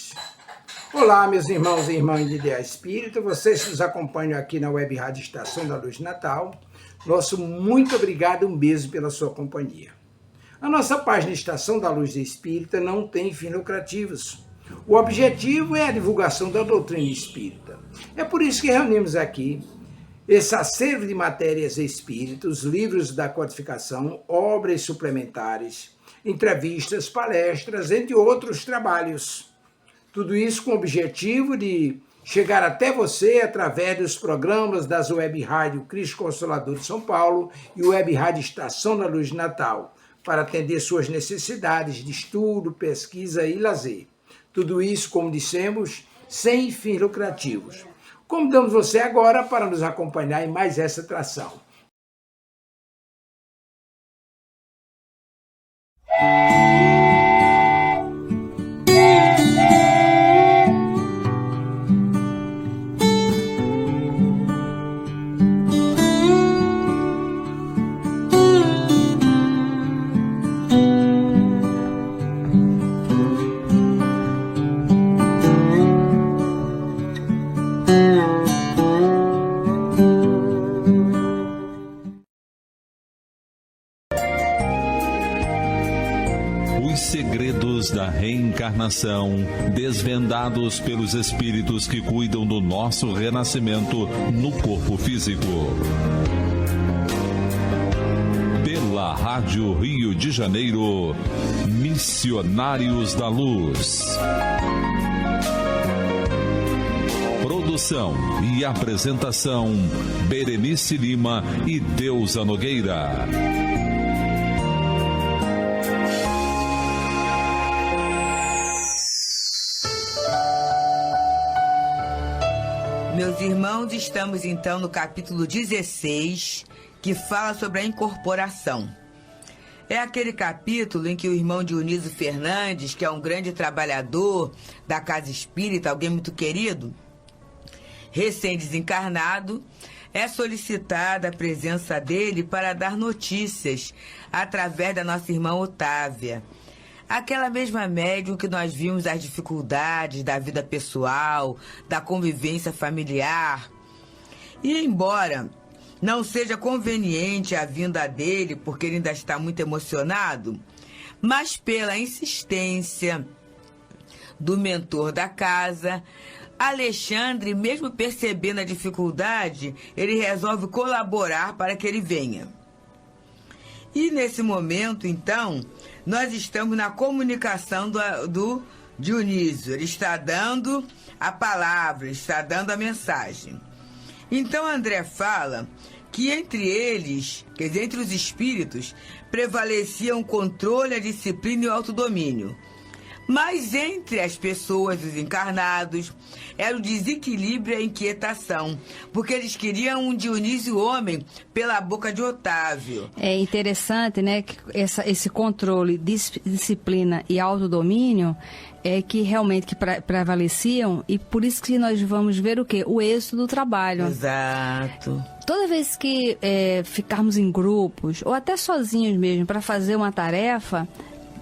Luz. Olá, meus irmãos e irmãs de Ideal Espírita, vocês que nos acompanham aqui na Web Rádio Estação da Luz Natal, nosso muito obrigado, um beijo pela sua companhia. A nossa página Estação da Luz Espírita não tem fins lucrativos. O objetivo é a divulgação da doutrina espírita. É por isso que reunimos aqui esse acervo de matérias espíritas, livros da codificação, obras suplementares, entrevistas, palestras, entre outros trabalhos. Tudo isso com o objetivo de chegar até você através dos programas das Web Rádio Cristo Consolador de São Paulo e Web Rádio Estação da Luz Natal, para atender suas necessidades de estudo, pesquisa e lazer. Tudo isso, como dissemos, sem fins lucrativos. Convidamos você agora para nos acompanhar em mais essa atração. Segredos da reencarnação, desvendados pelos espíritos que cuidam do nosso renascimento no corpo físico. Pela Rádio Rio de Janeiro, Missionários da Luz. Produção e apresentação, Berenice Lima e Deusa Nogueira. Meus irmãos, estamos então no capítulo 16, que fala sobre a incorporação. É aquele capítulo em que o irmão Dionísio Fernandes, que é um grande trabalhador da casa espírita, alguém muito querido, recém-desencarnado, é solicitada a presença dele para dar notícias através da nossa irmã Otávia. Aquela mesma médium que nós vimos as dificuldades da vida pessoal, da convivência familiar. E embora não seja conveniente a vinda dele, porque ele ainda está muito emocionado, mas pela insistência do mentor da casa, Alexandre, mesmo percebendo a dificuldade, ele resolve colaborar para que ele venha. E nesse momento, então, nós estamos na comunicação do Dionísio. Ele está dando a palavra, está dando a mensagem. Então, André fala que entre eles, quer dizer, entre os espíritos, prevaleciam o controle, a disciplina e o autodomínio. Mas entre as pessoas, os encarnados, era o desequilíbrio e a inquietação, porque eles queriam um Dionísio homem pela boca de Otávio. É interessante, né, que esse controle, disciplina e autodomínio é que realmente prevaleciam, e por isso que nós vamos ver o quê? O êxito do trabalho. Exato. Toda vez que ficarmos em grupos, ou até sozinhos mesmo, para fazer uma tarefa,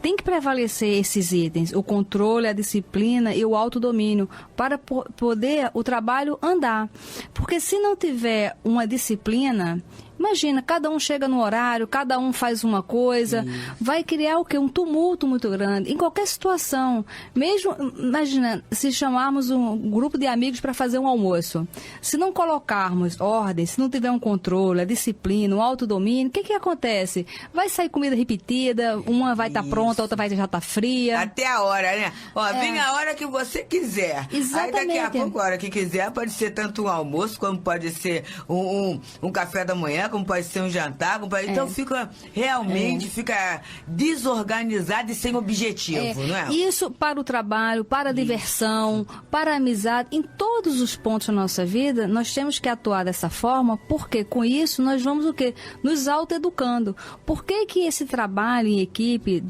tem que prevalecer esses itens, o controle, a disciplina e o autodomínio, para poder o trabalho andar. Porque se não tiver uma disciplina, imagina, cada um chega no horário, cada um faz uma coisa, vai criar o quê? Um tumulto muito grande, em qualquer situação. Mesmo, imagina, se chamarmos um grupo de amigos para fazer um almoço, se não colocarmos ordem, se não tiver um controle, a disciplina, o autodomínio, o que acontece? Vai sair comida repetida, uma vai estar pronta, a outra vai já estar fria. Até a hora, né? Ó, vem a hora que você quiser. Exatamente. Aí daqui a pouco, a hora que quiser, pode ser tanto um almoço, como pode ser um café da manhã, como pode ser um jantar, então fica realmente fica desorganizado e sem objetivo, não é? Isso para o trabalho, para a diversão, para a amizade, em todos os pontos da nossa vida, nós temos que atuar dessa forma, porque com isso nós vamos o quê? Nos autoeducando. Por que que esse trabalho em equipe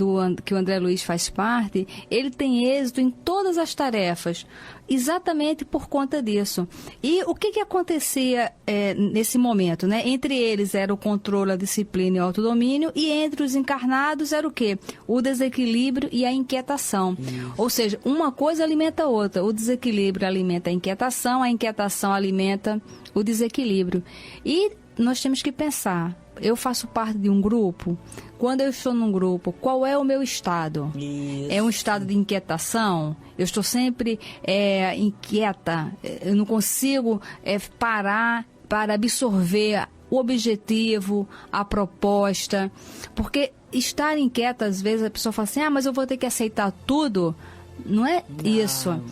que o André Luiz faz parte, ele tem êxito em todas as tarefas? exatamente por conta disso. E o que acontecia nesse momento, né? Entre eles era o controle, a disciplina e o autodomínio, e entre os encarnados era o quê? O desequilíbrio e a inquietação. Ou seja, uma coisa alimenta a outra. O desequilíbrio alimenta a inquietação alimenta o desequilíbrio. E nós temos que pensar, eu faço parte de um grupo, quando eu estou num grupo, qual é o meu estado? Isso. É um estado de inquietação? Eu estou sempre inquieta, eu não consigo parar para absorver o objetivo, a proposta, porque estar inquieta, às vezes a pessoa fala assim, mas eu vou ter que aceitar tudo. Não é isso.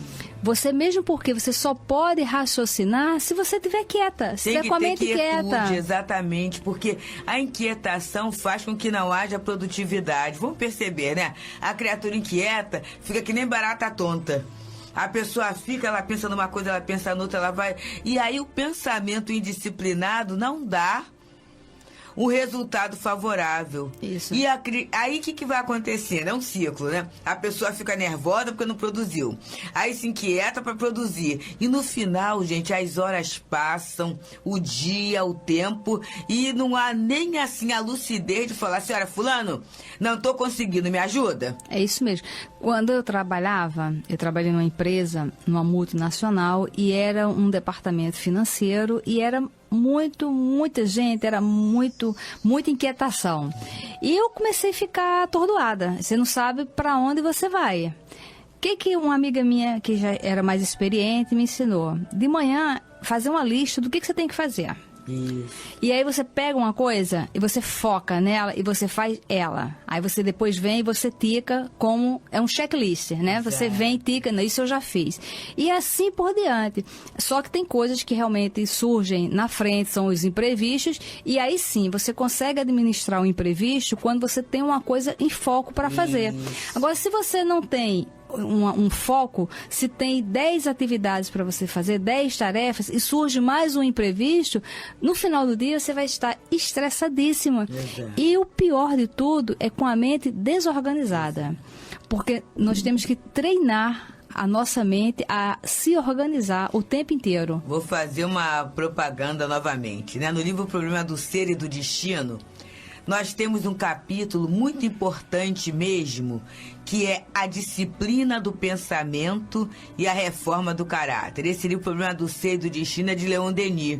Você mesmo, porque você só pode raciocinar se você estiver quieta, se estiver com a mente quieta. Exatamente, porque a inquietação faz com que não haja produtividade. Vamos perceber, né? A criatura inquieta fica que nem barata tonta. A pessoa fica, ela pensa numa coisa, ela pensa noutra, ela vai... E aí o pensamento indisciplinado não dá um resultado favorável. Isso. E aí o que vai acontecendo? É um ciclo, né? A pessoa fica nervosa porque não produziu. Aí se inquieta para produzir. E no final, gente, as horas passam, o dia, o tempo, e não há nem assim a lucidez de falar, senhora fulano, não estou conseguindo, me ajuda? É isso mesmo. Quando eu trabalhei numa empresa, numa multinacional, e era um departamento financeiro, e era muita gente, era muita inquietação. E eu comecei a ficar atordoada. Você não sabe para onde você vai. O que uma amiga minha, que já era mais experiente, me ensinou? De manhã, fazer uma lista do que você tem que fazer. Isso. E aí você pega uma coisa e você foca nela e você faz ela. Aí você depois vem e você tica como... É um checklist, né? Exato. Você vem e tica, isso eu já fiz. E assim por diante. Só que tem coisas que realmente surgem na frente, são os imprevistos. E aí sim, você consegue administrar o imprevisto quando você tem uma coisa em foco para fazer. Agora, se você não tem um foco, se tem 10 atividades para você fazer, 10 tarefas, e surge mais um imprevisto, no final do dia você vai estar estressadíssima. Exato. E o pior de tudo é com a mente desorganizada. Porque nós temos que treinar a nossa mente a se organizar o tempo inteiro. Vou fazer uma propaganda novamente, né? No livro O Problema do Ser e do Destino, nós temos um capítulo muito importante mesmo, que é a disciplina do pensamento e a reforma do caráter. Esse livro, O Problema do Ser e do Destino, é de Leon Denis.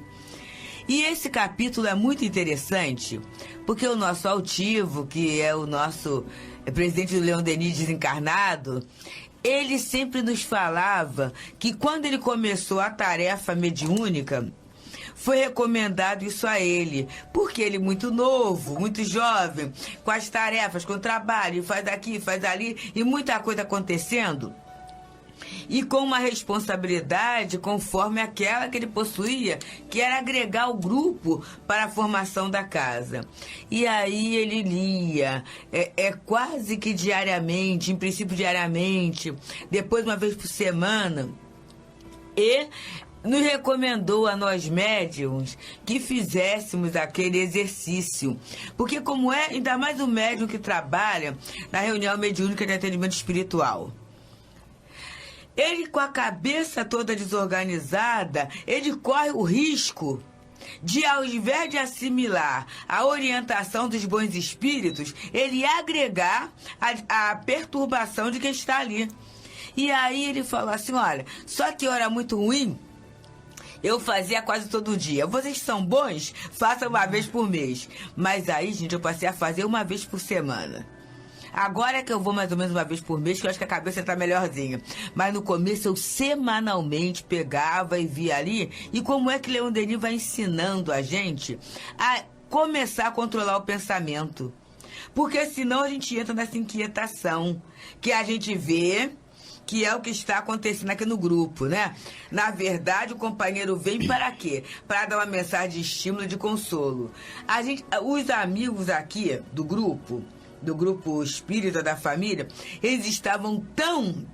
E esse capítulo é muito interessante, porque o nosso altivo, que é o nosso presidente do Leon Denis desencarnado, ele sempre nos falava que quando ele começou a tarefa mediúnica, foi recomendado isso a ele, porque ele muito novo, muito jovem, com as tarefas, com o trabalho, faz aqui, faz ali, e muita coisa acontecendo, e com uma responsabilidade conforme aquela que ele possuía, que era agregar o grupo para a formação da casa. E aí ele lia, quase que diariamente, em princípio diariamente, depois uma vez por semana, e nos recomendou a nós médiums que fizéssemos aquele exercício. Porque como é, ainda mais o médium que trabalha na reunião mediúnica de atendimento espiritual, ele com a cabeça toda desorganizada, ele corre o risco de, ao invés de assimilar a orientação dos bons espíritos, ele agregar a perturbação de quem está ali. E aí ele falou assim, olha, só que eu era muito ruim, eu fazia quase todo dia. Vocês são bons? Façam uma vez por mês. Mas aí, gente, eu passei a fazer uma vez por semana. Agora é que eu vou mais ou menos uma vez por mês, que eu acho que a cabeça está melhorzinha. Mas no começo eu semanalmente pegava e via ali. E como é que Leon Denis vai ensinando a gente a começar a controlar o pensamento? Porque senão a gente entra nessa inquietação que a gente vê, que é o que está acontecendo aqui no grupo, né? Na verdade, o companheiro vem para quê? Para dar uma mensagem de estímulo, de consolo. Os amigos aqui do grupo espírita da família, eles estavam tão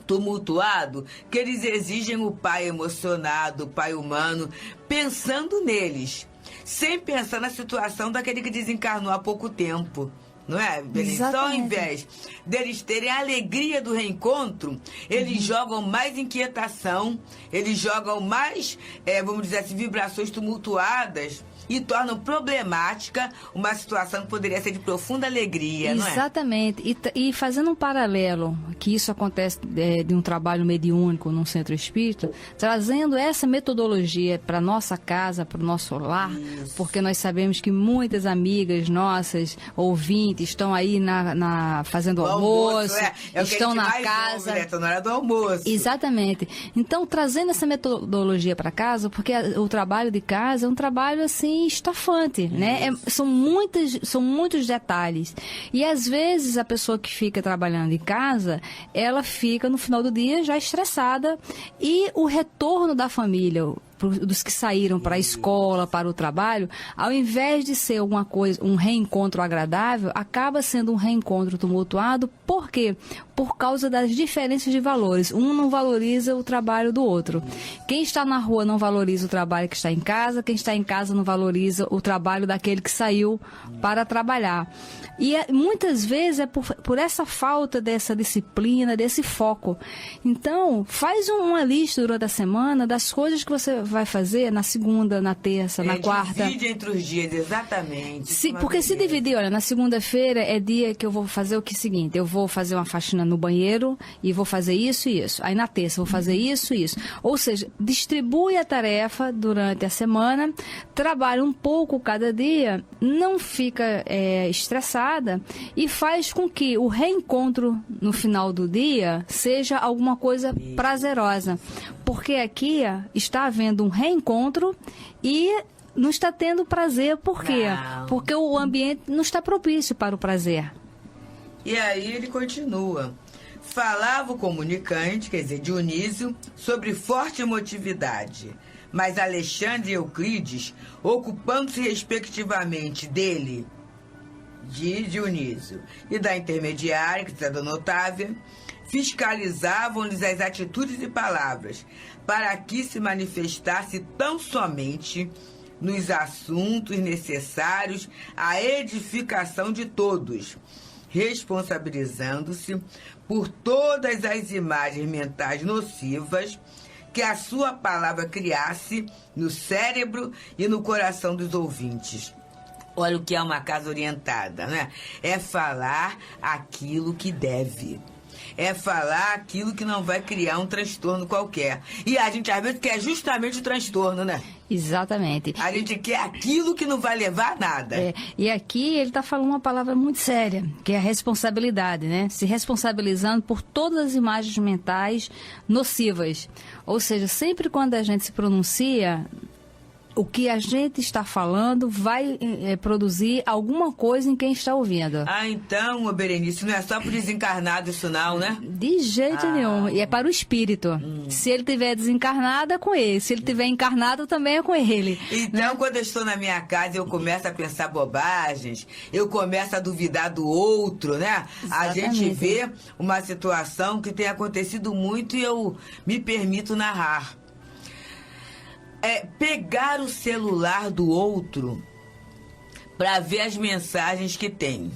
tumultuados que eles exigem o pai emocionado, o pai humano, pensando neles, sem pensar na situação daquele que desencarnou há pouco tempo. não é, Berenice? Então, ao invés deles terem a alegria do reencontro, eles jogam mais inquietação, eles jogam mais, vamos dizer assim, vibrações tumultuadas e tornam problemática uma situação que poderia ser de profunda alegria, não é? Exatamente. E fazendo um paralelo, que isso acontece de um trabalho mediúnico num centro espírita, trazendo essa metodologia para nossa casa, para o nosso lar, porque nós sabemos que muitas amigas nossas, ouvintes, estão aí fazendo almoço, estão na casa. Ouve, né? Estão na hora do almoço. Exatamente. Então, trazendo essa metodologia para casa, porque o trabalho de casa é um trabalho assim estafante, né? São muitos detalhes. E às vezes a pessoa que fica trabalhando em casa, ela fica no final do dia já estressada, e o retorno da família, dos que saíram para a escola, para o trabalho, ao invés de ser alguma coisa, um reencontro agradável, acaba sendo um reencontro tumultuado. Por quê? Por causa das diferenças de valores. Um não valoriza o trabalho do outro. Quem está na rua não valoriza o trabalho que está em casa, quem está em casa não valoriza o trabalho daquele que saiu para trabalhar. E muitas vezes é por essa falta dessa disciplina, desse foco. Então, faz uma lista durante a semana das coisas que você vai fazer na segunda, na terça, na quarta. Divide entre os dias, exatamente. Porque se dividir, olha, na segunda-feira é dia que eu vou fazer o que seguinte, eu vou fazer uma faxina no banheiro e vou fazer isso e isso. Aí na terça eu vou fazer isso e isso. Ou seja, distribui a tarefa durante a semana, trabalha um pouco cada dia, não fica estressada e faz com que o reencontro no final do dia seja alguma coisa prazerosa. Porque aqui está havendo um reencontro e não está tendo prazer. Por quê? Não. Porque o ambiente não está propício para o prazer. E aí ele continua. Falava o comunicante, quer dizer, Dionísio, sobre forte emotividade, mas Alexandre e Euclides, ocupando-se respectivamente dele, de Dionísio, e da intermediária, que é a Dona Otávia, fiscalizavam-lhes as atitudes e palavras, para que se manifestasse tão somente nos assuntos necessários à edificação de todos, responsabilizando-se por todas as imagens mentais nocivas que a sua palavra criasse no cérebro e no coração dos ouvintes. Olha o que é uma casa orientada, né? É falar aquilo que deve. É falar aquilo que não vai criar um transtorno qualquer. E a gente, às vezes, quer justamente o transtorno, né? Exatamente. A gente quer aquilo que não vai levar a nada. E aqui ele está falando uma palavra muito séria, que é a responsabilidade, né? Se responsabilizando por todas as imagens mentais nocivas. Ou seja, sempre quando a gente se pronuncia, o que a gente está falando vai produzir alguma coisa em quem está ouvindo. Ah, então, Berenice, não é só para o desencarnado isso não, né? De jeito nenhum. E é para o espírito. Se ele tiver desencarnado, é com ele. Se ele tiver encarnado, também é com ele. Então, quando eu estou na minha casa, eu começo a pensar bobagens, eu começo a duvidar do outro, né? Exatamente. A gente vê uma situação que tem acontecido muito e eu me permito narrar. Pegar o celular do outro para ver as mensagens que tem.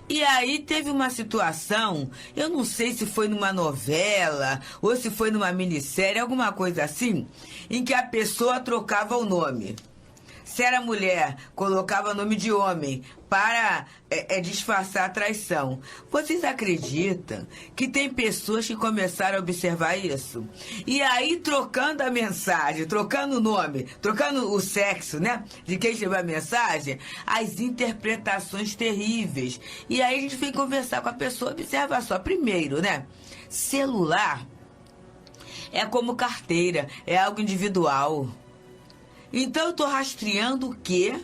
E aí teve uma situação, eu não sei se foi numa novela ou se foi numa minissérie, alguma coisa assim, em que a pessoa trocava o nome. Se era mulher, colocava nome de homem para disfarçar a traição. Vocês acreditam que tem pessoas que começaram a observar isso? E aí, trocando a mensagem, trocando o nome, trocando o sexo, né? De quem escreveu a mensagem, as interpretações terríveis. E aí a gente vem conversar com a pessoa, observa só. Primeiro, né? Celular é como carteira, é algo individual. Então eu estou rastreando o quê?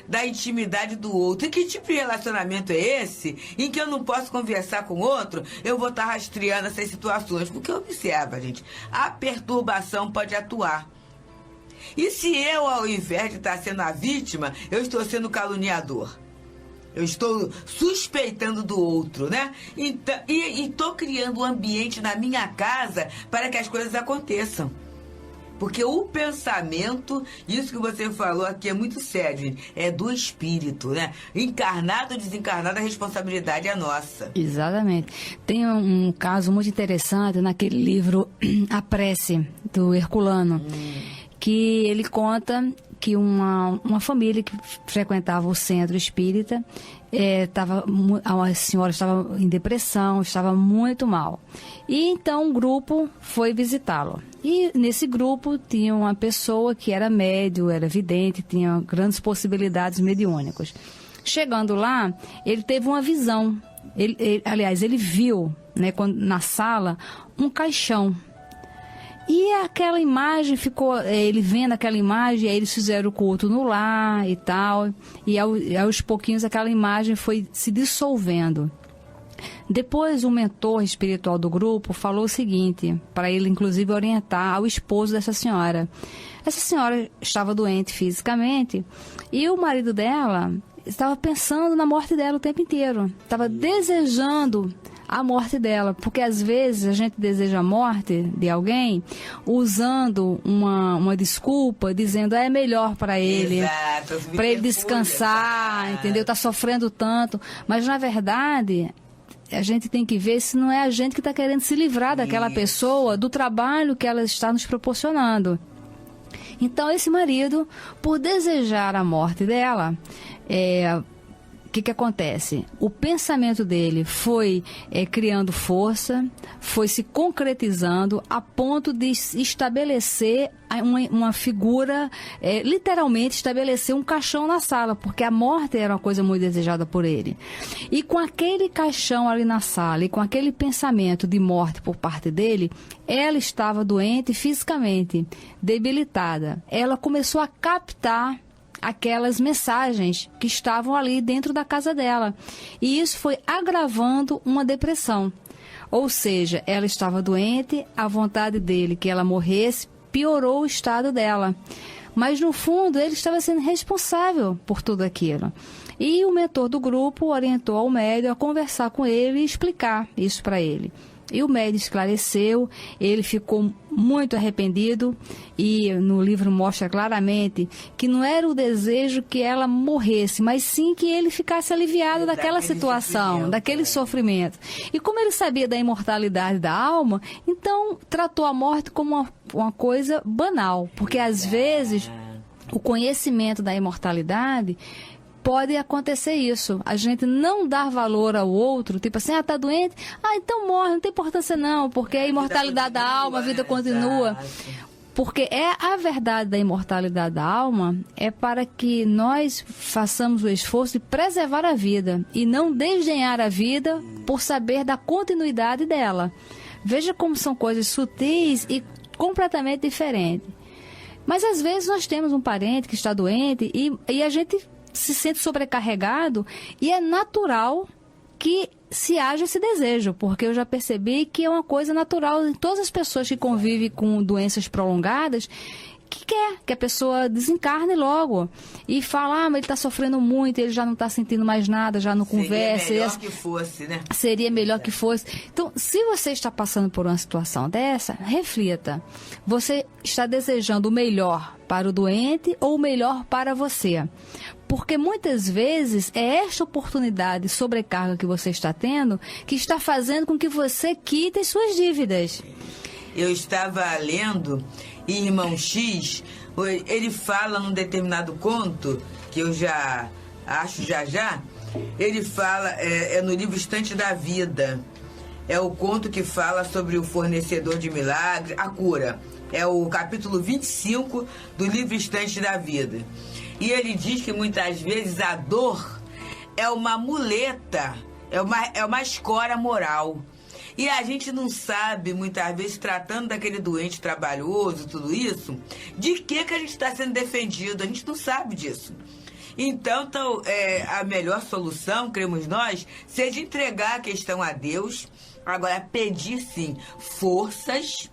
Da intimidade do outro. E que tipo de relacionamento é esse em que eu não posso conversar com o outro? Eu vou estar rastreando essas situações. Porque observa, gente, a perturbação pode atuar. E se eu, ao invés de estar sendo a vítima, eu estou sendo caluniador? Eu estou suspeitando do outro, né? Então, e estou criando um ambiente na minha casa para que as coisas aconteçam. Porque o pensamento, isso que você falou aqui é muito sério, gente, é do espírito, né? Encarnado ou desencarnado, a responsabilidade é nossa. Exatamente. Tem um caso muito interessante naquele livro A Prece, do Herculano, que ele conta que uma família que frequentava o centro espírita, a senhora estava em depressão, estava muito mal. E então um grupo foi visitá-lo. E nesse grupo tinha uma pessoa que era médium, era vidente, tinha grandes possibilidades mediúnicas. Chegando lá, ele teve uma visão. Ele viu, né, na sala um caixão. E aquela imagem ficou, ele vendo aquela imagem, aí eles fizeram o culto no lar e tal, e aos pouquinhos aquela imagem foi se dissolvendo. Depois o mentor espiritual do grupo falou o seguinte, para ele inclusive orientar ao esposo dessa senhora. Essa senhora estava doente fisicamente e o marido dela estava pensando na morte dela o tempo inteiro, estava desejando a morte dela, porque às vezes a gente deseja a morte de alguém usando uma desculpa, dizendo é melhor para ele, para ele descansar, entendeu? Tá sofrendo tanto, mas na verdade a gente tem que ver se não é a gente que está querendo se livrar daquela pessoa, do trabalho que ela está nos proporcionando. Então esse marido, por desejar a morte dela, o que acontece? O pensamento dele foi criando força, foi se concretizando a ponto de estabelecer uma figura, literalmente estabelecer um caixão na sala, porque a morte era uma coisa muito desejada por ele. E com aquele caixão ali na sala e com aquele pensamento de morte por parte dele, ela estava doente fisicamente, debilitada. Ela começou a captar aquelas mensagens que estavam ali dentro da casa dela. E isso foi agravando uma depressão. Ou seja, ela estava doente, a vontade dele que ela morresse piorou o estado dela. Mas, no fundo, ele estava sendo responsável por tudo aquilo. E o mentor do grupo orientou ao médium a conversar com ele e explicar isso para ele. E o médium esclareceu, ele ficou muito arrependido e no livro mostra claramente que não era o desejo que ela morresse, mas sim que ele ficasse aliviado daquela situação, daquele sofrimento. E como ele sabia da imortalidade da alma, então tratou a morte como uma coisa banal, porque às vezes o conhecimento da imortalidade pode acontecer isso, a gente não dar valor ao outro, tipo assim, tá doente? Então morre, não tem importância não, porque a imortalidade da alma, a vida continua. Porque a verdade da imortalidade da alma é para que nós façamos o esforço de preservar a vida e não desdenhar a vida por saber da continuidade dela. Veja como são coisas sutis e completamente diferentes. Mas às vezes nós temos um parente que está doente e a gente se sente sobrecarregado e é natural que se haja esse desejo, porque eu já percebi que é uma coisa natural em todas as pessoas que convivem com doenças prolongadas, que quer que a pessoa desencarne logo e fala, mas ele está sofrendo muito, ele já não está sentindo mais nada, já não conversa. Seria melhor que fosse, né? Seria melhor que fosse. Então, se você está passando por uma situação dessa, reflita. Você está desejando o melhor para o doente ou o melhor para você? Porque muitas vezes é esta oportunidade de sobrecarga que você está tendo que está fazendo com que você quite as suas dívidas. Eu estava lendo e Irmão X, ele fala num determinado conto, que eu já acho já, ele fala, no livro Instante da Vida, é o conto que fala sobre o fornecedor de milagres, a cura. É o capítulo 25 do livro Instante da Vida. E ele diz que muitas vezes a dor é uma muleta, é uma escória moral. E a gente não sabe, muitas vezes, tratando daquele doente trabalhoso, tudo isso, de que a gente está sendo defendido. A gente não sabe disso. Então a melhor solução, cremos nós, seja entregar a questão a Deus. Agora, pedir, sim, forças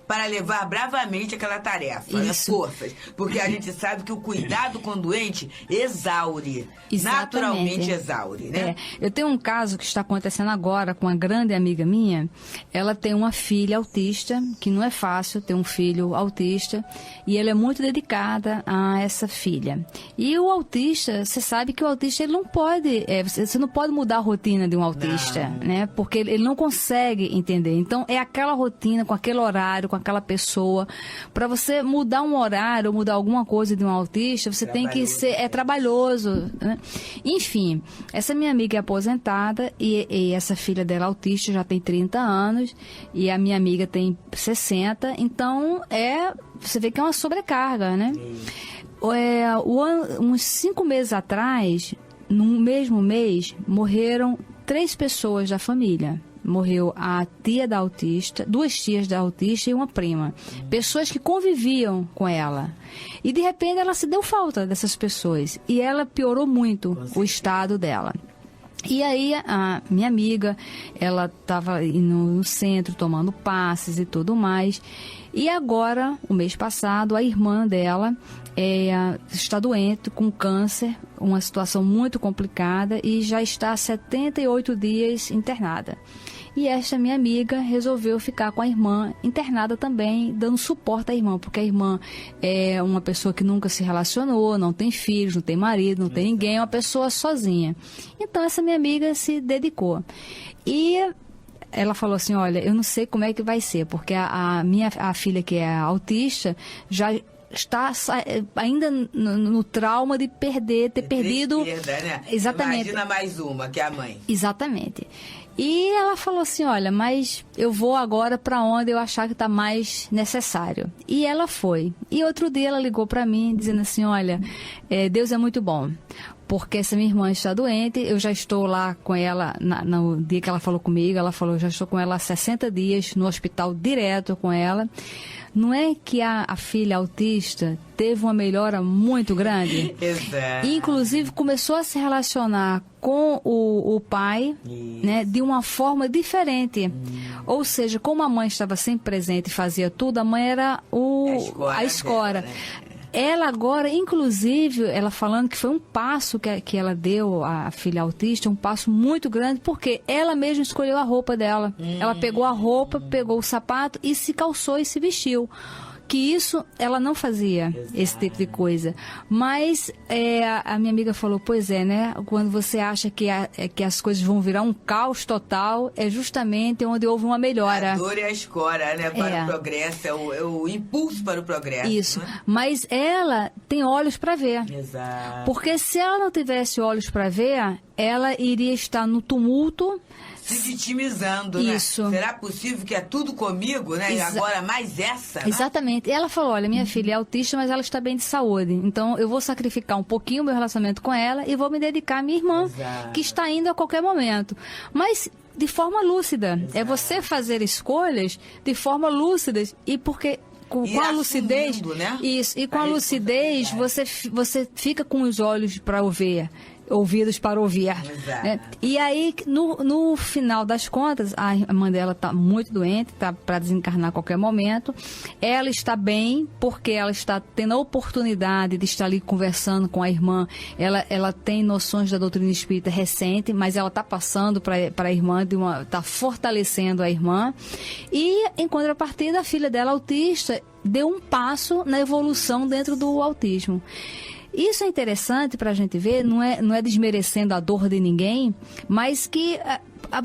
para levar bravamente aquela tarefa, né? Isso. Forças. Porque a gente sabe que o cuidado com o doente exaure. Exatamente. Naturalmente exaure, né? Eu tenho um caso que está acontecendo agora com uma grande amiga minha. Ela tem uma filha autista, que não é fácil ter um filho autista, e ela é muito dedicada a essa filha. E o autista, você sabe que o autista ele não pode, você não pode mudar a rotina de um autista, né? Porque ele não consegue entender. Então é aquela rotina, com aquele horário, com aquela pessoa. Para você mudar um horário, ou mudar alguma coisa de um autista, você tem que ser trabalhoso, né? Enfim, essa minha amiga é aposentada e essa filha dela autista já tem 30 anos e a minha amiga tem 60, então você vê que é uma sobrecarga, né? Uns 5 meses atrás, no mesmo mês, morreram 3 pessoas da família. Morreu a tia da autista, 2 tias da autista e uma prima. Pessoas que conviviam com ela. E de repente ela se deu falta dessas pessoas. E ela piorou muito o estado dela. E aí a minha amiga, ela estava no centro tomando passes e tudo mais. E agora, o mês passado, a irmã dela está doente com câncer, uma situação muito complicada e já está há 78 dias internada. E esta minha amiga resolveu ficar com a irmã internada também, dando suporte à irmã, porque a irmã é uma pessoa que nunca se relacionou, não tem filhos, não tem marido, não tem ninguém, é uma pessoa sozinha. Então essa minha amiga se dedicou. E ela falou assim, olha, eu não sei como é que vai ser, porque a filha que é autista já está ainda no trauma de ter perdido. Perda, né? Exatamente. Imagina mais uma, que é a mãe. Exatamente. E ela falou assim, olha, mas eu vou agora para onde eu achar que está mais necessário. E ela foi. E outro dia ela ligou para mim dizendo assim, olha, Deus é muito bom. Porque essa minha irmã está doente, eu já estou lá com ela, no dia que ela falou comigo, ela falou, já estou com ela há 60 dias no hospital direto com ela. Não é que a filha autista teve uma melhora muito grande? Exato. E, inclusive, começou a se relacionar com o pai, né, de uma forma diferente. Ou seja, como a mãe estava sempre presente e fazia tudo, a mãe era a escora. Dela, né? Ela agora, inclusive, ela falando que foi um passo que ela deu à filha autista, um passo muito grande, porque ela mesma escolheu a roupa dela. Ela pegou a roupa, pegou o sapato e se calçou e se vestiu. Que isso, ela não fazia. Exato. Esse tipo de coisa. Mas a minha amiga falou, pois é, né? Quando você acha que as coisas vão virar um caos total, é justamente onde houve uma melhora. A dor é a escora, né? Para o progresso, é o impulso para o progresso. Isso. Né? Mas ela tem olhos para ver. Exato. Porque se ela não tivesse olhos para ver, ela iria estar no tumulto, se vitimizando, isso, né? Será possível que é tudo comigo, né? E agora mais essa, né? Exatamente. E ela falou, olha, minha filha é autista, mas ela está bem de saúde. Então, eu vou sacrificar um pouquinho o meu relacionamento com ela e vou me dedicar à minha irmã, exato, que está indo a qualquer momento. Mas de forma lúcida. Exato. É você fazer escolhas de forma lúcida. E porque com a lucidez, né? Isso, e com a lucidez você fica com os olhos para ver, ouvidos para ouvir. Né? E aí, no final das contas, a irmã dela está muito doente, está para desencarnar a qualquer momento. Ela está bem, porque ela está tendo a oportunidade de estar ali conversando com a irmã. Ela tem noções da doutrina espírita recente, mas ela está passando para a irmã, está fortalecendo a irmã. E, em contrapartida, a filha dela, autista, deu um passo na evolução dentro do autismo. Isso é interessante para a gente ver, não é desmerecendo a dor de ninguém, mas que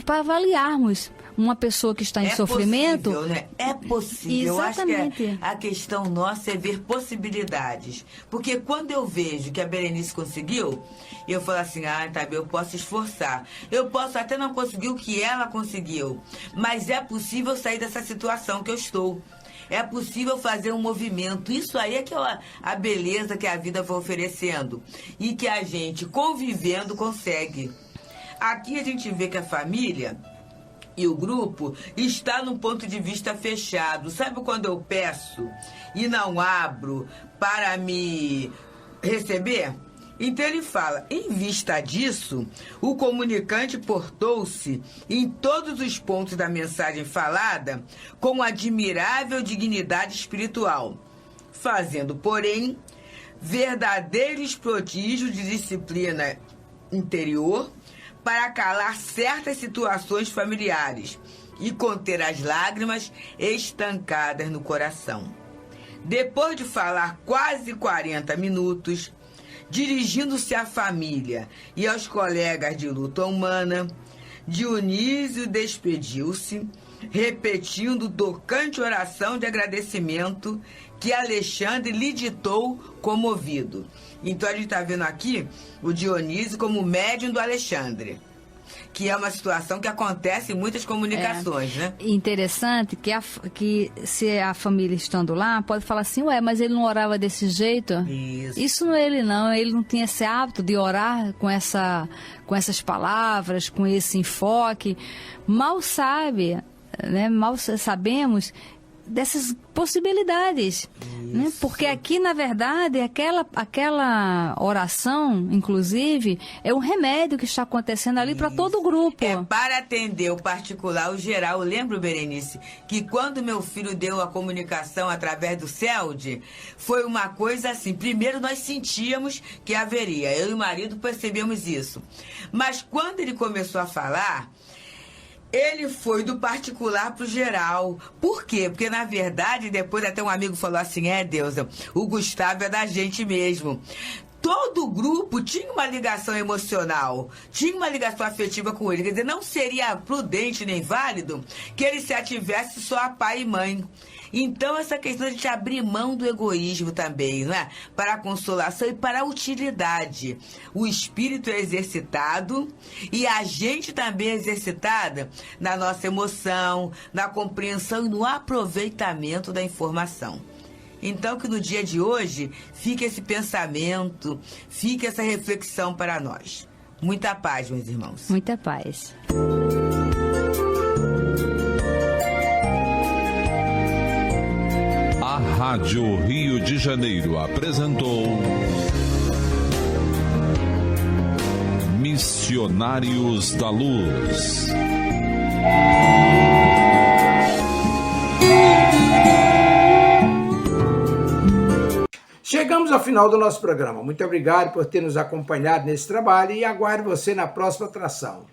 para avaliarmos uma pessoa que está em sofrimento. Possível, né? É possível. Exatamente. Eu acho que a questão nossa é ver possibilidades. Porque quando eu vejo que a Berenice conseguiu, eu falo assim, tá bem, eu posso esforçar. Eu posso até não conseguir o que ela conseguiu, mas é possível sair dessa situação que eu estou. É possível fazer um movimento. Isso aí é que é a beleza que a vida vai oferecendo. E que a gente, convivendo, consegue. Aqui a gente vê que a família e o grupo está num ponto de vista fechado. Sabe quando eu peço e não abro para me receber? Então ele fala, em vista disso, o comunicante portou-se em todos os pontos da mensagem falada com admirável dignidade espiritual, fazendo, porém, verdadeiros prodígios de disciplina interior para calar certas situações familiares e conter as lágrimas estancadas no coração. Depois de falar quase 40 minutos, dirigindo-se à família e aos colegas de luta humana, Dionísio despediu-se, repetindo tocante oração de agradecimento que Alexandre lhe ditou comovido. Então a gente está vendo aqui o Dionísio como médium do Alexandre, que é uma situação que acontece em muitas comunicações, né? Interessante que se a família estando lá, pode falar assim, ué, mas ele não orava desse jeito? Isso não é ele não, ele não tinha esse hábito de orar com essas palavras, com esse enfoque. Mal sabe, né? Mal sabemos dessas possibilidades, né? Porque aqui, na verdade, aquela oração, inclusive, é um remédio que está acontecendo ali para todo o grupo. É para atender o particular, o geral. Eu lembro, Berenice, que quando meu filho deu a comunicação através do CELD, foi uma coisa assim, primeiro nós sentíamos que haveria, eu e o marido percebemos isso, mas quando ele começou a falar, ele foi do particular pro geral. Por quê? Porque, na verdade, depois até um amigo falou assim, Deus, o Gustavo é da gente mesmo. Todo o grupo tinha uma ligação emocional, tinha uma ligação afetiva com ele. Quer dizer, não seria prudente nem válido que ele se ativesse só a pai e mãe. Então, essa questão de abrir mão do egoísmo também, não é? Para a consolação e para a utilidade. O espírito é exercitado e a gente também é exercitada na nossa emoção, na compreensão e no aproveitamento da informação. Então, que no dia de hoje fique esse pensamento, fique essa reflexão para nós. Muita paz, meus irmãos. Muita paz. A Rádio Rio de Janeiro apresentou Missionários da Luz. Chegamos ao final do nosso programa. Muito obrigado por ter nos acompanhado nesse trabalho e aguardo você na próxima atração.